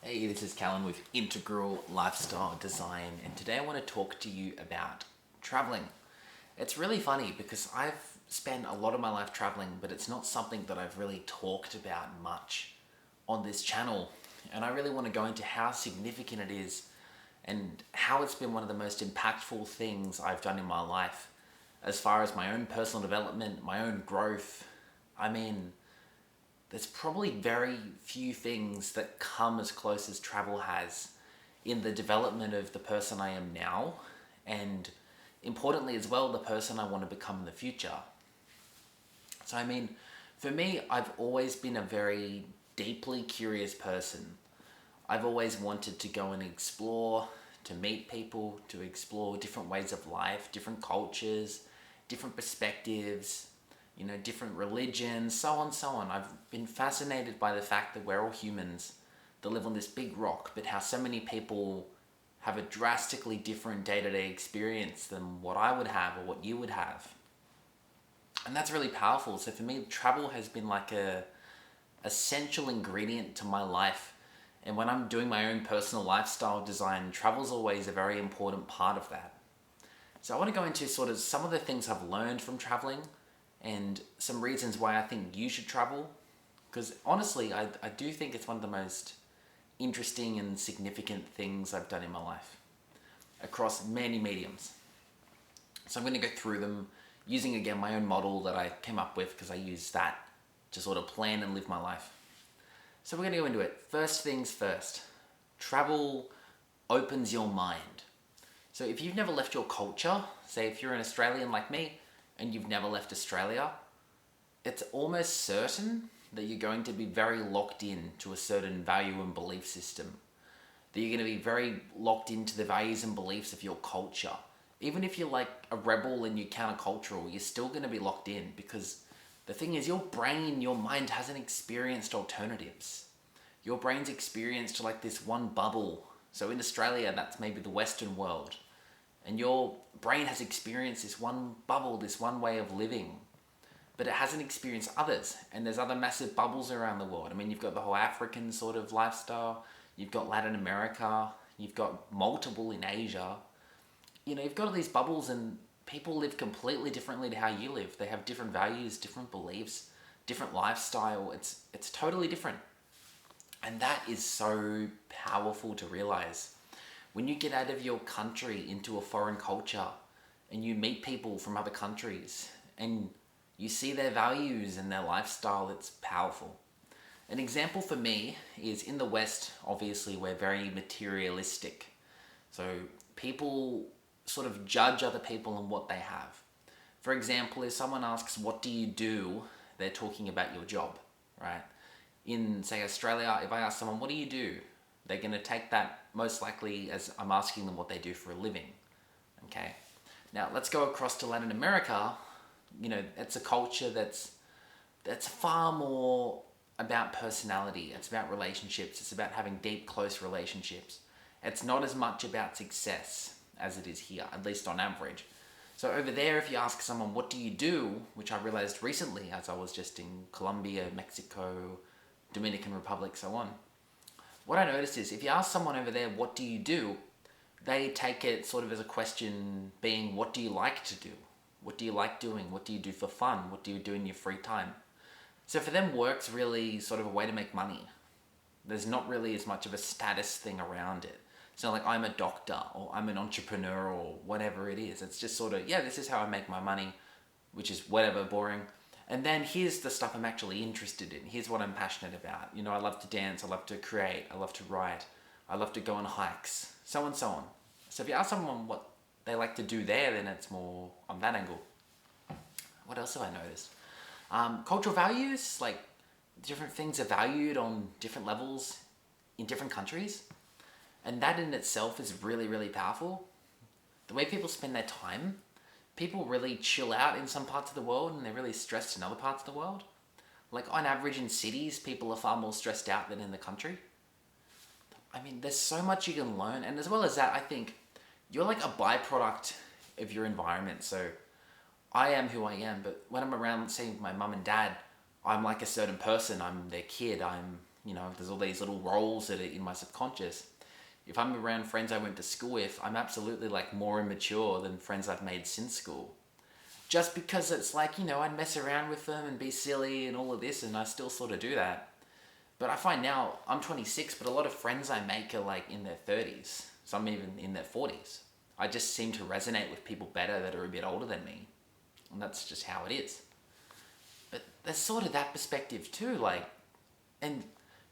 Hey, this is Callan with Integral Lifestyle Design, and today I want to talk to you about traveling. It's really funny because I've spent a lot of my life traveling, but it's not something that I've really talked about much on this channel. And I really want to go into how significant it is and how it's been one of the most impactful things I've done in my life as far as my own personal development, my own growth. I mean, there's probably very few things that come as close as travel has in the development of the person I am now, and importantly as well, the person I want to become in the future. So I mean, for me, I've always been a very deeply curious person. I've always wanted to go and explore, to meet people, to explore different ways of life, different cultures, different perspectives, different religions, so on, so on. I've been fascinated by the fact that we're all humans that live on this big rock, but how so many people have a drastically different day-to-day experience than what I would have or what you would have. And that's really powerful. So for me, travel has been like a essential ingredient to my life. And when I'm doing my own personal lifestyle design, travel's always a very important part of that. So I want to go into sort of some of the things I've learned from traveling and some reasons why I think you should travel. Because honestly, I do think it's one of the most interesting and significant things I've done in my life across many mediums. So I'm going to go through them using again my own model that I came up with because I use that to sort of plan and live my life. So we're going to go into it. First things first, travel opens your mind. So if you've never left your culture, say if you're an Australian like me and you've never left Australia, it's almost certain that you're going to be very locked in to a certain value and belief system. That you're going to be very locked into the values and beliefs of your culture. Even if you're like a rebel and you're countercultural, you're still going to be locked in because the thing is your brain, your mind hasn't experienced alternatives. Your brain's experienced like this one bubble. So in Australia, that's maybe the Western world. And your brain has experienced this one bubble, this one way of living. But it hasn't experienced others. And there's other massive bubbles around the world. I mean, you've got the whole African sort of lifestyle. You've got Latin America. You've got multiple in Asia. You've got all these bubbles and people live completely differently to how you live. They have different values, different beliefs, different lifestyle. It's totally different. And that is so powerful to realize. When you get out of your country into a foreign culture and you meet people from other countries and you see their values and their lifestyle, it's powerful. An example for me is in the West, obviously, we're very materialistic. So people sort of judge other people on what they have. For example, if someone asks, what do you do? They're talking about your job, right? In, say, Australia, if I ask someone, what do you do? They're going to take that most likely as I'm asking them what they do for a living, okay? Now, let's go across to Latin America. It's a culture that's far more about personality. It's about relationships. It's about having deep, close relationships. It's not as much about success as it is here, at least on average. So over there, if you ask someone, what do you do? Which I realized recently as I was just in Colombia, Mexico, Dominican Republic, so on. What I noticed is if you ask someone over there, what do you do? They take it sort of as a question being, what do you like to do? What do you like doing? What do you do for fun? What do you do in your free time? So for them, work's really sort of a way to make money. There's not really as much of a status thing around it. It's not like I'm a doctor or I'm an entrepreneur or whatever it is. It's just sort of, yeah, this is how I make my money, which is whatever, boring. And then here's the stuff I'm actually interested in. Here's what I'm passionate about. I love to dance. I love to create. I love to write. I love to go on hikes, so on and so on. So if you ask someone what they like to do there, then it's more on that angle. What else have I noticed? Cultural values, like different things are valued on different levels in different countries. And that in itself is really, really powerful. The way people spend their time, people really chill out in some parts of the world and they're really stressed in other parts of the world. Like on average in cities, people are far more stressed out than in the country. I mean, there's so much you can learn. And as well as that, I think you're like a byproduct of your environment. So I am who I am, but when I'm around, say, my mum and dad, I'm like a certain person. I'm their kid. I'm there's all these little roles that are in my subconscious. If I'm around friends I went to school with, I'm absolutely like more immature than friends I've made since school. Just because it's like, I'd mess around with them and be silly and all of this, and I still sort of do that. But I find now, I'm 26, but a lot of friends I make are like in their 30s, some even in their 40s. I just seem to resonate with people better that are a bit older than me. And that's just how it is. But there's sort of that perspective too, like, and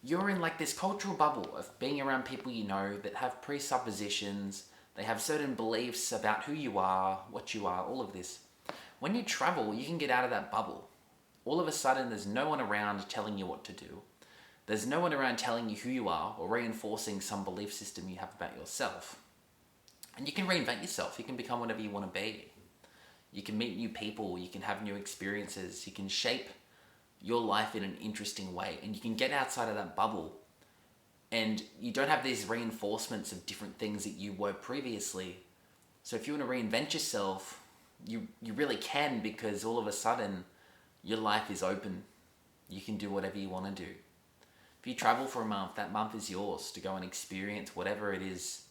you're in like this cultural bubble of being around people that have presuppositions, they have certain beliefs about who you are, what you are, all of this. When you travel, you can get out of that bubble. All of a sudden, there's no one around telling you what to do. There's no one around telling you who you are or reinforcing some belief system you have about yourself. And you can reinvent yourself. You can become whatever you want to be. You can meet new people. You can have new experiences. You can shape your life in an interesting way. And you can get outside of that bubble. And you don't have these reinforcements of different things that you were previously. So if you want to reinvent yourself, you really can, because all of a sudden your life is open. You can do whatever you want to do. If you travel for a month, that month is yours to go and experience whatever it is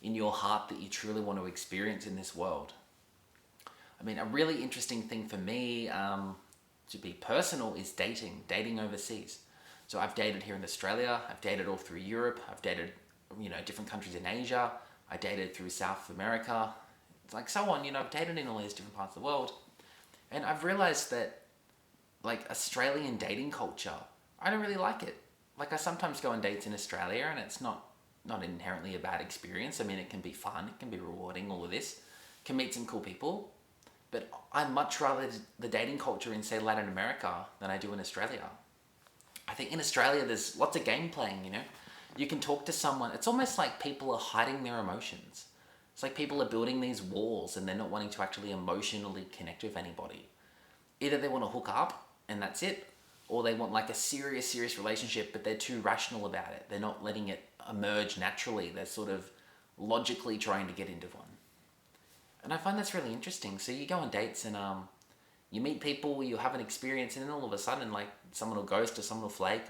in your heart that you truly want to experience in this world. I mean, a really interesting thing for me, to be personal, is dating overseas. So I've dated here in Australia, I've dated all through Europe, I've dated, different countries in Asia, I dated through South America, like so on, I've dated in all these different parts of the world. And I've realized that, like, Australian dating culture, I don't really like it. Like, I sometimes go on dates in Australia and it's not inherently a bad experience. I mean, it can be fun, it can be rewarding, all of this. Can meet some cool people. But I much rather the dating culture in, say, Latin America than I do in Australia. I think in Australia there's lots of game playing, You can talk to someone. It's almost like people are hiding their emotions. It's like people are building these walls and they're not wanting to actually emotionally connect with anybody. Either they want to hook up and that's it, or they want like a serious relationship, but they're too rational about it. They're not letting it emerge naturally. They're sort of logically trying to get into one. And I find that's really interesting. So you go on dates and you meet people, you have an experience, and then all of a sudden, like, someone will ghost or someone will flake.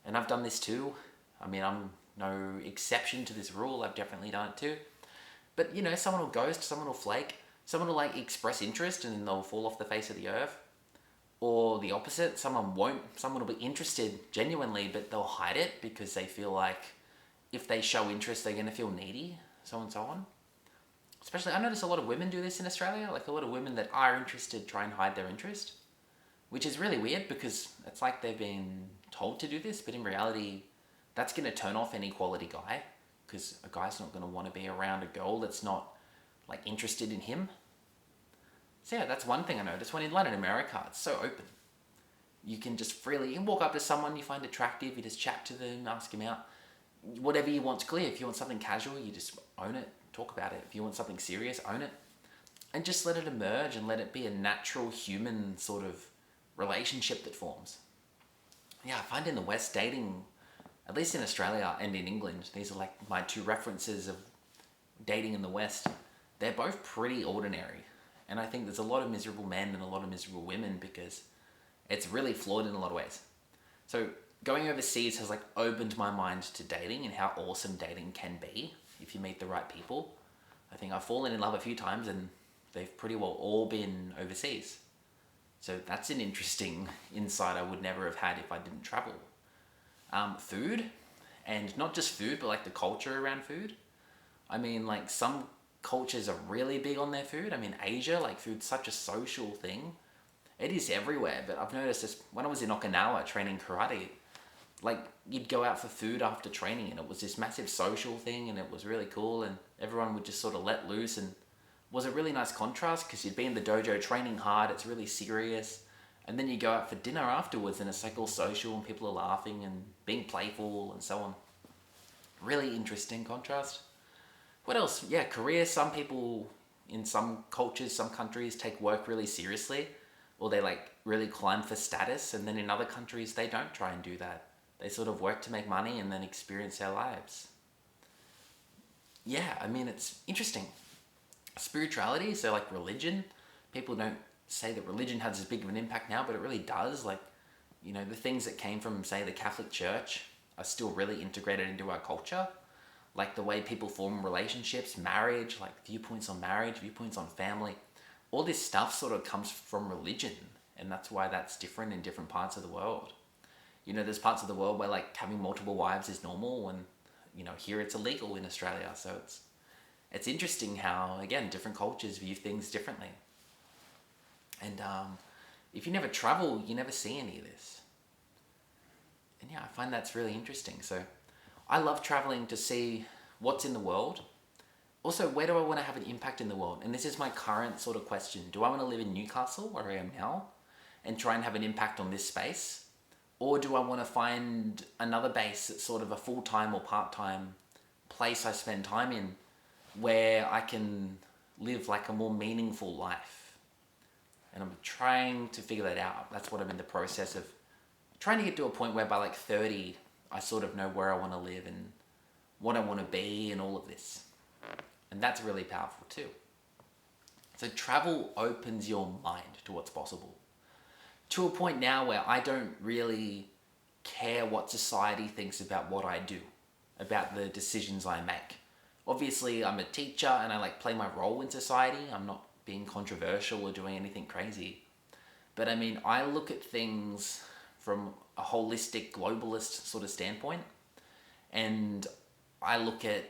And I've done this too. I mean, I'm no exception to this rule. I've definitely done it too. But, someone will ghost, someone will flake, someone will, like, express interest and then they'll fall off the face of the earth. Or the opposite, someone won't. Someone will be interested genuinely, but they'll hide it because they feel like if they show interest, they're going to feel needy, so on and so on. Especially, I notice a lot of women do this in Australia. Like, a lot of women that are interested try and hide their interest, which is really weird because it's like they've been told to do this, but in reality, that's going to turn off any quality guy, because a guy's not going to want to be around a girl that's not, like, interested in him. So yeah, that's one thing I noticed. When in Latin America, it's so open. You can just freely, you can walk up to someone you find attractive, you just chat to them, ask them out. Whatever you want's clear. If you want something casual, you just own it, talk about it. If you want something serious, own it. And just let it emerge and let it be a natural human sort of relationship that forms. Yeah, I find in the West, dating, at least in Australia and in England, these are like my two references of dating in the West. They're both pretty ordinary. And I think there's a lot of miserable men and a lot of miserable women because it's really flawed in a lot of ways. So going overseas has like opened my mind to dating and how awesome dating can be if you meet the right people. I think I've fallen in love a few times and they've pretty well all been overseas. So that's an interesting insight I would never have had if I didn't travel. Food, and not just food, but like the culture around food. I mean, like, some cultures are really big on their food. I mean, Asia, like, food's such a social thing. It is everywhere, but I've noticed this when I was in Okinawa training karate, like, you'd go out for food after training and it was this massive social thing and it was really cool and everyone would just sort of let loose, and it was a really nice contrast because you'd be in the dojo training hard, it's really serious, and then you go out for dinner afterwards and it's like all social and people are laughing and being playful and so on. Really interesting contrast. What else? Yeah, Korea, some people in some cultures, some countries take work really seriously, or they like really climb for status, and then in other countries they don't try and do that. They sort of work to make money and then experience their lives. Yeah, I mean, it's interesting. Spirituality, so like religion, people don't say that religion has as big of an impact now, but it really does. Like, the things that came from, say, the Catholic Church, are still really integrated into our culture. Like the way people form relationships, marriage, like viewpoints on marriage, viewpoints on family. All this stuff sort of comes from religion, and that's why that's different in different parts of the world. You know, there's parts of the world where like having multiple wives is normal, and you know, here it's illegal in Australia. So it's interesting how, again, different cultures view things differently. And if you never travel, you never see any of this. And yeah, I find that's really interesting. So I love traveling to see what's in the world. Also, where do I want to have an impact in the world? And this is my current sort of question. Do I want to live in Newcastle, where I am now, and try and have an impact on this space? Or do I want to find another base that's sort of a full-time or part-time place I spend time in, where I can live like a more meaningful life? And I'm trying to figure that out. That's what I'm in the process of trying to get to a point where by like 30, I sort of know where I want to live and what I want to be and all of this. And that's really powerful too. So travel opens your mind to what's possible. To a point now where I don't really care what society thinks about what I do, about the decisions I make. Obviously, I'm a teacher and I like play my role in society. I'm not being controversial or doing anything crazy. But I mean, I look at things from a holistic, globalist sort of standpoint. And I look at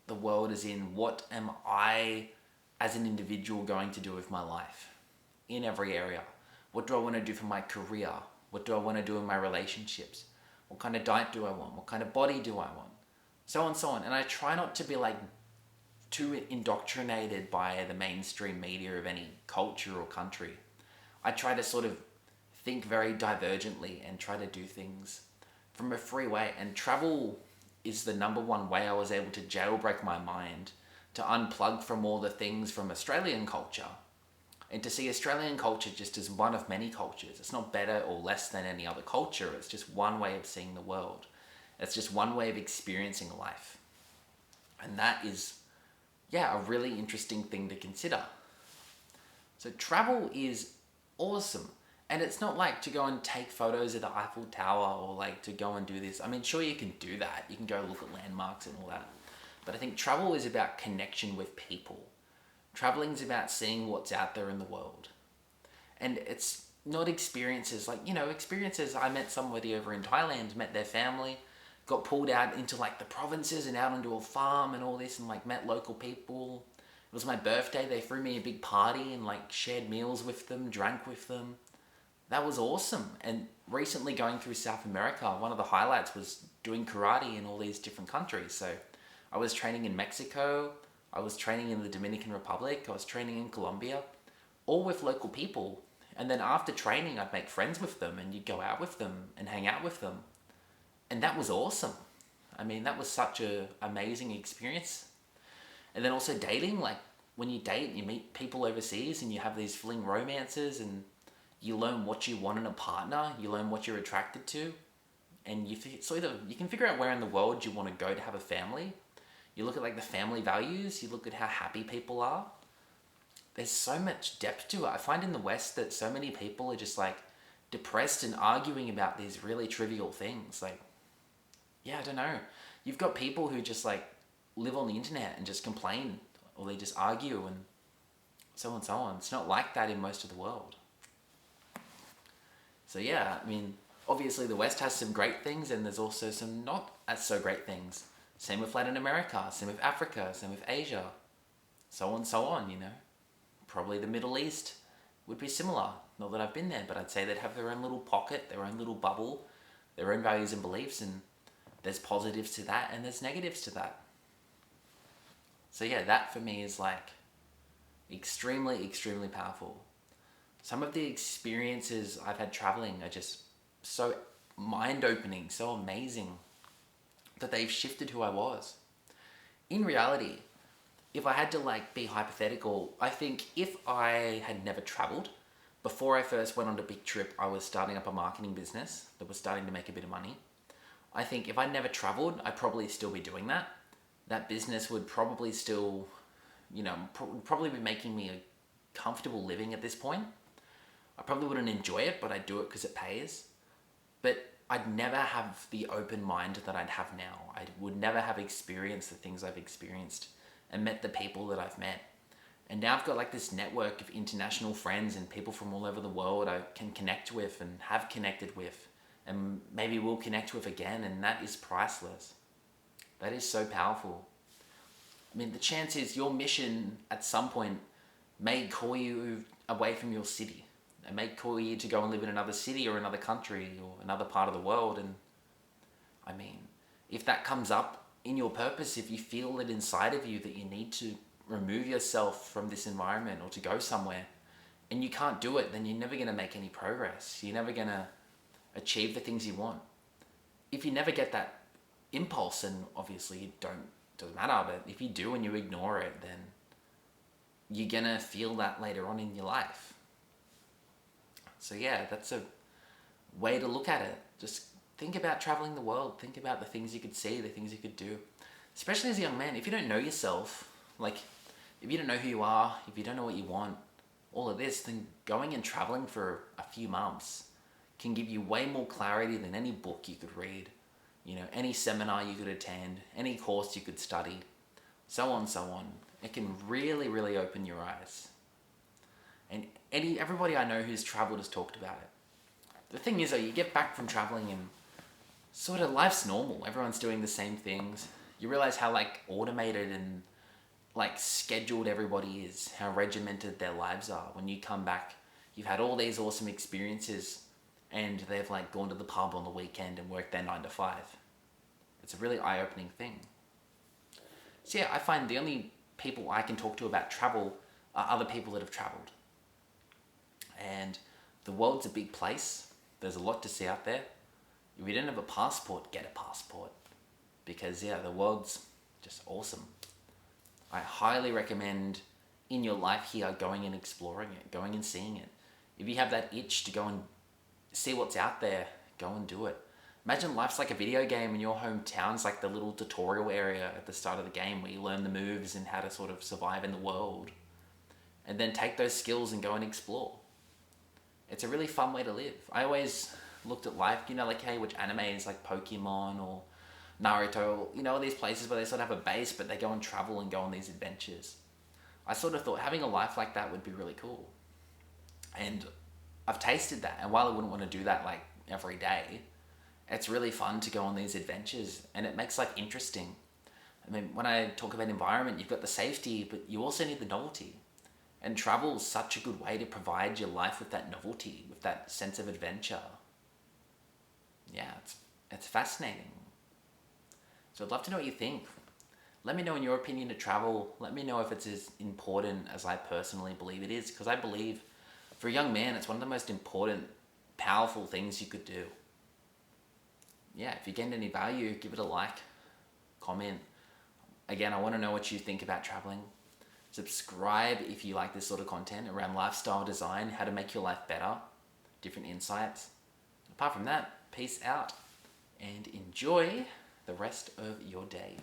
the world as in, what am I as an individual going to do with my life in every area? What do I want to do for my career? What do I want to do in my relationships? What kind of diet do I want? What kind of body do I want? So on and so on. And I try not to be like too indoctrinated by the mainstream media of any culture or country. I try to sort of think very divergently and try to do things from a free way. And travel is the number one way I was able to jailbreak my mind, to unplug from all the things from Australian culture, and to see Australian culture just as one of many cultures. It's not better or less than any other culture. It's just one way of seeing the world. It's just one way of experiencing life. And that is, yeah, a really interesting thing to consider. So travel is awesome. And it's not like to go and take photos of the Eiffel Tower or like to go and do this. I mean, sure, you can do that. You can go look at landmarks and all that. But I think travel is about connection with people. Traveling is about seeing what's out there in the world. And it's not experiences like, you know, experiences. I met somebody over in Thailand, met their family, got pulled out into like the provinces and out onto a farm and all this, and like met local people. It was my birthday. They threw me a big party and like shared meals with them, drank with them. That was awesome. And recently going through South America, one of the highlights was doing karate in all these different countries. So I was training in Mexico, I was training in the Dominican Republic, I was training in Colombia, all with local people. And then after training, I'd make friends with them and you'd go out with them and hang out with them. And that was awesome. I mean, that was such an amazing experience. And then also dating, like when you date, you meet people overseas and you have these fling romances and you learn what you want in a partner, you learn what you're attracted to, and you can figure out where in the world you want to go to have a family. You look at like the family values, you look at how happy people are. There's so much depth to it. I find in the West that so many people are just like depressed and arguing about these really trivial things. Like, yeah, I don't know. You've got people who just like live on the internet and just complain, or they just argue and so on and so on. It's not like that in most of the world. So yeah, I mean, obviously the West has some great things and there's also some not as so great things. Same with Latin America, same with Africa, same with Asia, so on, you know. Probably the Middle East would be similar. Not that I've been there, but I'd say they'd have their own little pocket, their own little bubble, their own values and beliefs, and there's positives to that and there's negatives to that. So yeah, that for me is like extremely, extremely powerful. Some of the experiences I've had traveling are just so mind-opening, so amazing, that they've shifted who I was. In reality, if I had to like be hypothetical, I think if I had never traveled, before I first went on a big trip, I was starting up a marketing business that was starting to make a bit of money. I think if I'd never traveled, I'd probably still be doing that. That business would probably still, you know, probably be making me a comfortable living at this point. I probably wouldn't enjoy it, but I'd do it because it pays. But I'd never have the open mind that I'd have now. I would never have experienced the things I've experienced and met the people that I've met. And now I've got like this network of international friends and people from all over the world I can connect with and have connected with, and maybe will connect with again, and that is priceless. That is so powerful. I mean, the chance is your mission at some point may call you away from your city. It may call you to go and live in another city or another country or another part of the world. And I mean, if that comes up in your purpose, if you feel it inside of you that you need to remove yourself from this environment or to go somewhere, and you can't do it, then you're never going to make any progress. You're never going to achieve the things you want. If you never get that impulse, and obviously you don't, doesn't matter, but if you do and you ignore it, then you're going to feel that later on in your life. So yeah, that's a way to look at it. Just think about traveling the world. Think about the things you could see, the things you could do. Especially as a young man, if you don't know yourself, like if you don't know who you are, if you don't know what you want, all of this, then going and traveling for a few months can give you way more clarity than any book you could read, any seminar you could attend, any course you could study, so on, so on. It can really, really open your eyes. And everybody I know who's traveled has talked about it. The thing is, though, you get back from traveling and sort of life's normal. Everyone's doing the same things. You realize how automated and scheduled everybody is, how regimented their lives are. When you come back, you've had all these awesome experiences and they've gone to the pub on the weekend and worked their 9 to 5. It's a really eye-opening thing. So yeah, I find the only people I can talk to about travel are other people that have traveled. And the world's a big place. There's a lot to see out there. If you don't have a passport, get a passport. Because the world's just awesome. I highly recommend in your life here going and exploring it, going and seeing it. If you have that itch to go and see what's out there, go and do it. Imagine life's like a video game and your hometown's like the little tutorial area at the start of the game where you learn the moves and how to sort of survive in the world. And then take those skills and go and explore. It's a really fun way to live. I always looked at life, hey, which animes like Pokemon or Naruto, all these places where they sort of have a base, but they go and travel and go on these adventures. I sort of thought having a life like that would be really cool. And I've tasted that. And while I wouldn't want to do that every day, it's really fun to go on these adventures and it makes life interesting. I mean, when I talk about environment, you've got the safety, but you also need the novelty. And travel is such a good way to provide your life with that novelty, with that sense of adventure. Yeah, it's fascinating. So I'd love to know what you think. Let me know in your opinion to travel. Let me know if it's as important as I personally believe it is. Because I believe for a young man, it's one of the most important, powerful things you could do. Yeah, if you gained any value, give it a like, comment. Again, I want to know what you think about traveling. Subscribe if you like this sort of content around lifestyle design, how to make your life better, different insights. Apart from that, peace out and enjoy the rest of your day.